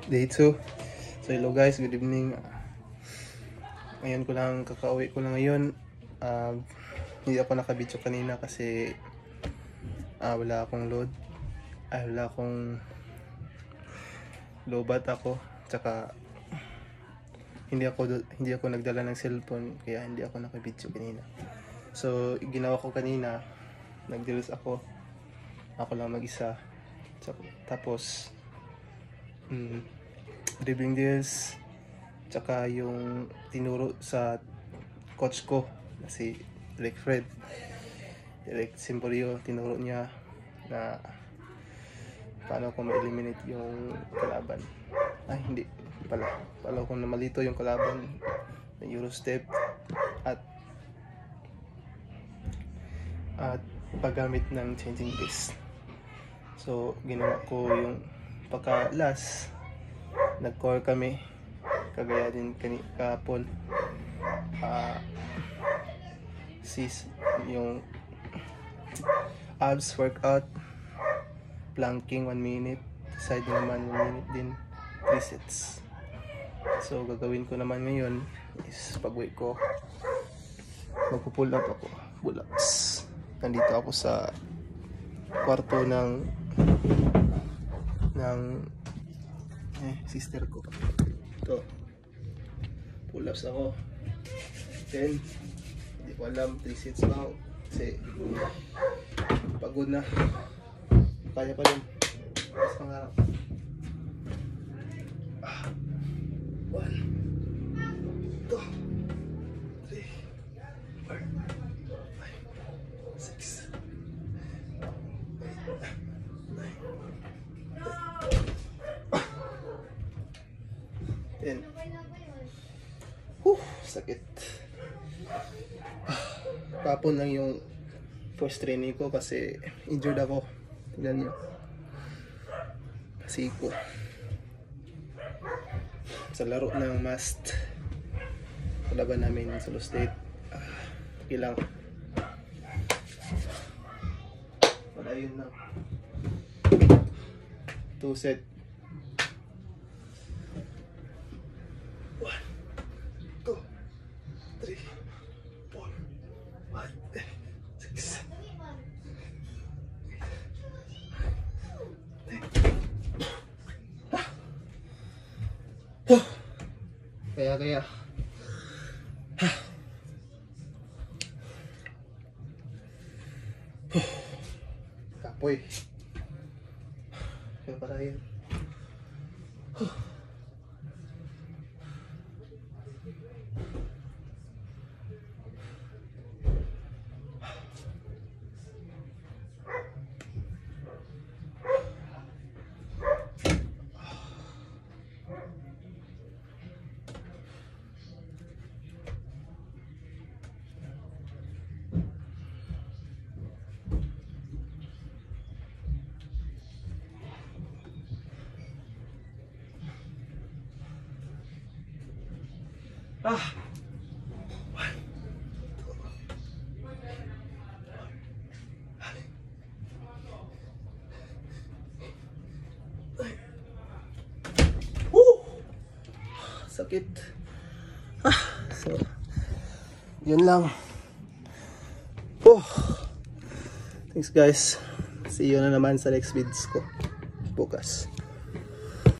Day 2. So hello guys, good evening. Ngayon ko lang, kakauwi ko lang ngayon. Hindi ako nakabidyo kanina kasi wala akong load. Wala akong lobat ako. Tsaka hindi ako nagdala ng cellphone, kaya hindi ako nakabidyo kanina. So ginawa ko kanina, nag-deals ako lang mag-isa. Tapos dribbling deals, tsaka yung tinuro sa coach ko na si Direk Fred, Direk Simborio, tinuro niya na paano ko ma-eliminate yung kalaban. Hindi pala, paano ko na malito yung kalaban ng Eurostep at paggamit ng changing pace. So ginawa ko yung pagka last, nag-core kami kagaya din kahapon. Yung abs workout, planking 1 minute, side naman 1 minute din, 3 sets. So gagawin ko naman ngayon is pag-uwi ko, magpo-pull up ako, pull-ups. Nandito ako sa kwarto ng sister ko. Ito, pull-ups ako. Then hindi ko alam, 3 sets lang kasi pagod na. Kaya pa rin. Mas pangarap. 1, 2, 3, 4, 5, 6, 8, 9, 10. Sakit. Kapon lang yung first training ko kasi injured ako. Tignan nyo. Kasi ko sa laro ng must laban namin sa Solo State. Okay lang. Wala yun lang. 2 set. 1, 2, 3, 4, 5, 6, 10. Kaya kapoy. Kaya para yun. Sakit. So yun lang. Thanks guys. See you na naman sa next videos ko bukas.